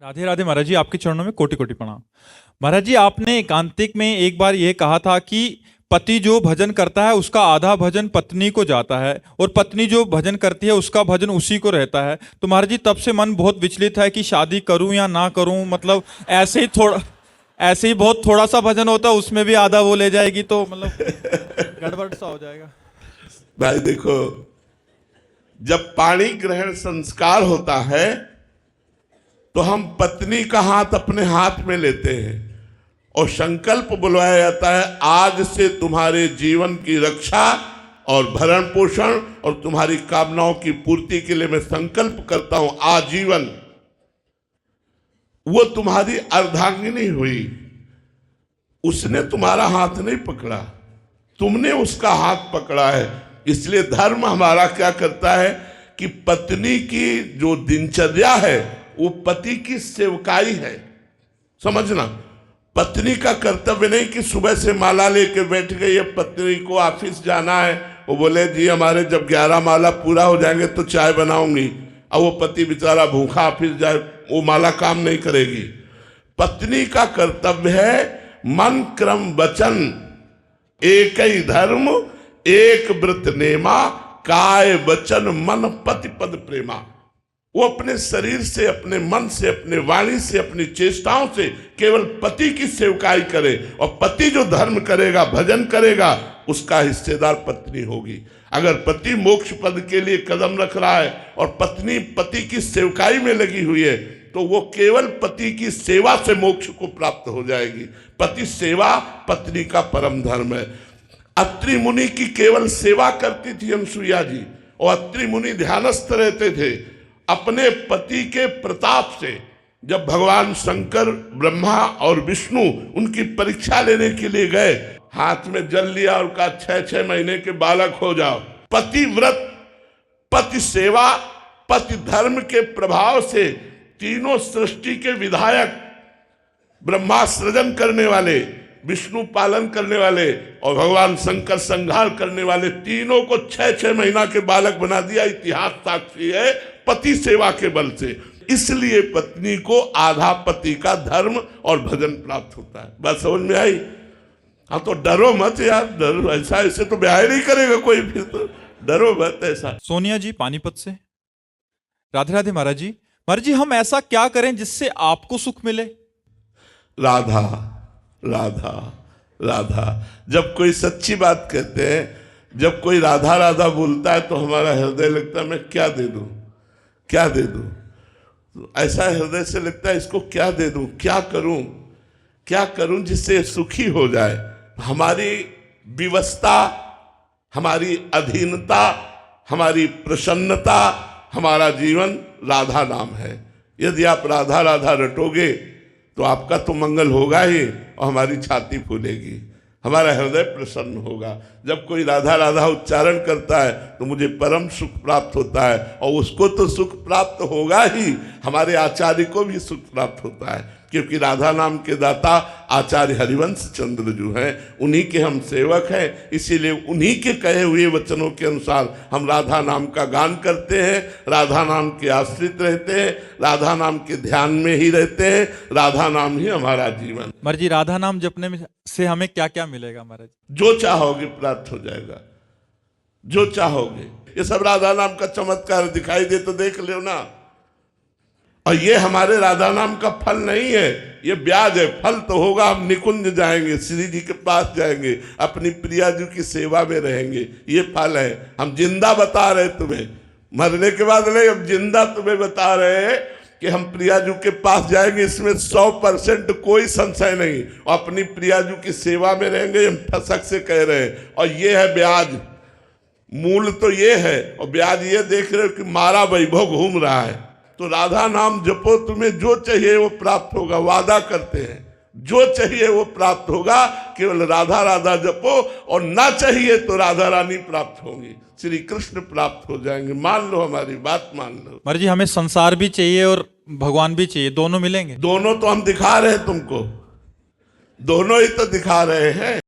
राधे राधे महाराज जी, आपके चरणों में कोटि कोटि प्रणाम। महाराज जी, आपने एकांतिक में एक बार यह कहा था कि पति जो भजन करता है उसका आधा भजन पत्नी को जाता है और पत्नी जो भजन करती है उसका भजन उसी को रहता है। तो महाराज जी, तब से मन बहुत विचलित है कि शादी करूं या ना करूं। मतलब ऐसे ही बहुत थोड़ा सा भजन होता है, उसमें भी आधा वो ले जाएगी तो मतलब गड़बड़ सा हो जाएगा। भाई देखो, जब पाणी ग्रहण संस्कार होता है तो हम पत्नी का हाथ अपने हाथ में लेते हैं और संकल्प बुलवाया जाता है, आज से तुम्हारे जीवन की रक्षा और भरण पोषण और तुम्हारी कामनाओं की पूर्ति के लिए मैं संकल्प करता हूं आजीवन। वो तुम्हारी अर्धांगिनी हुई, उसने तुम्हारा हाथ नहीं पकड़ा, तुमने उसका हाथ पकड़ा है। इसलिए धर्म हमारा क्या करता है कि पत्नी की जो दिनचर्या है वो पति की सेवकाई है। समझना, पत्नी का कर्तव्य नहीं कि सुबह से माला लेके बैठ गई है, पत्नी को ऑफिस जाना है, वो बोले जी हमारे जब 11 माला पूरा हो जाएंगे तो चाय बनाऊंगी, अब वो पति बेचारा भूखा ऑफिस जाए, वो माला काम नहीं करेगी। पत्नी का कर्तव्य है मन क्रम वचन एक ही धर्म एक व्रत नेमा, काय वचन मन पति पद प्रेमा। वो अपने शरीर से, अपने मन से, अपने वाणी से, अपनी चेष्टाओं से केवल पति की सेवकाई करे, और पति जो धर्म करेगा, भजन करेगा, उसका हिस्सेदार पत्नी होगी। अगर पति मोक्ष पद के लिए कदम रख रहा है और पत्नी पति की सेवकाई में लगी हुई है तो वो केवल पति की सेवा से मोक्ष को प्राप्त हो जाएगी। पति सेवा पत्नी का परम धर्म है। अत्रि मुनि की केवल सेवा करती थी अनसुईया जी, और अत्रि मुनि ध्यानस्थ रहते थे। अपने पति के प्रताप से जब भगवान शंकर, ब्रह्मा और विष्णु उनकी परीक्षा लेने के लिए गए, हाथ में जल लिया और कहा 6-6 महीने के बालक हो जाओ। पति व्रत, पति सेवा, पति धर्म के प्रभाव से तीनों सृष्टि के विधायक, ब्रह्मा सृजन करने वाले, विष्णु पालन करने वाले और भगवान शंकर संहार करने वाले, तीनों को 6-6 महीना के बालक बना दिया। इतिहास साक्षी है पति सेवा के बल से। इसलिए पत्नी को आधा पति का धर्म और भजन प्राप्त होता है। बात समझ में आई? हाँ, तो डरो मत यार, डरो ऐसा, ऐसे तो ब्याह नहीं करेगा कोई, फिर तो डरो मत ऐसा। सोनिया जी पानीपत से, राधे राधे महाराज जी। महाराज जी, हम ऐसा क्या करें जिससे आपको सुख मिले? राधा राधा राधा, जब कोई सच्ची बात कहते हैं, जब कोई राधा राधा बोलता है तो हमारा हृदय लगता है मैं क्या दे दूं, क्या दे दूं। तो ऐसा हृदय से लगता है इसको क्या दे दूं, क्या करूं जिससे सुखी हो जाए। हमारी विवशता, हमारी अधीनता, हमारी प्रसन्नता, हमारा जीवन राधा नाम है। यदि आप राधा राधा रटोगे तो आपका तो मंगल होगा ही, और हमारी छाती फूलेगी, हमारा हृदय प्रसन्न होगा। जब कोई राधा राधा उच्चारण करता है तो मुझे परम सुख प्राप्त होता है, और उसको तो सुख प्राप्त होगा ही, हमारे आचार्य को भी सुख प्राप्त होता है, क्योंकि राधा नाम के दाता आचार्य हरिवंश चंद्र जो हैं, उन्हीं के हम सेवक हैं। इसीलिए उन्हीं के कहे हुए वचनों के अनुसार हम राधा नाम का गान करते हैं, राधा नाम के आश्रित रहते हैं, राधा नाम के ध्यान में ही रहते हैं। राधा नाम ही हमारा जीवन। महाराज जी, राधा नाम जपने में से हमें क्या क्या मिलेगा? महाराज, जो चाहोगे प्राप्त हो जाएगा, जो चाहोगे। ये सब राधा नाम का चमत्कार दिखाई दे तो देख लो ना। और ये हमारे राधा नाम का फल नहीं है, ये ब्याज है। फल तो होगा, हम निकुंज जाएंगे, श्री जी के पास जाएंगे, अपनी प्रिया जी की सेवा में रहेंगे, ये फल है। हम जिंदा बता रहे तुम्हें, मरने के बाद नहीं, हम जिंदा तुम्हें बता रहे हैं कि हम प्रिया जी के पास जाएंगे, इसमें 100% कोई संशय नहीं। और अपनी प्रिया जी की सेवा में रहेंगे, हम ठसक से कह रहे हैं। और ये है ब्याज, मूल तो ये है, और ब्याज ये देख रहे हो कि मारा वैभव घूम रहा है। तो राधा नाम जपो, तुम्हें जो चाहिए वो प्राप्त होगा। वादा करते हैं जो चाहिए वो प्राप्त होगा, केवल राधा राधा जपो, और ना चाहिए तो राधा रानी प्राप्त होंगी, श्री कृष्ण प्राप्त हो जाएंगे। मान लो, हमारी बात मान लो। महाराज जी, हमें संसार भी चाहिए और भगवान भी चाहिए, दोनों मिलेंगे? दोनों तो हम दिखा रहे हैं तुमको, दोनों ही तो दिखा रहे हैं।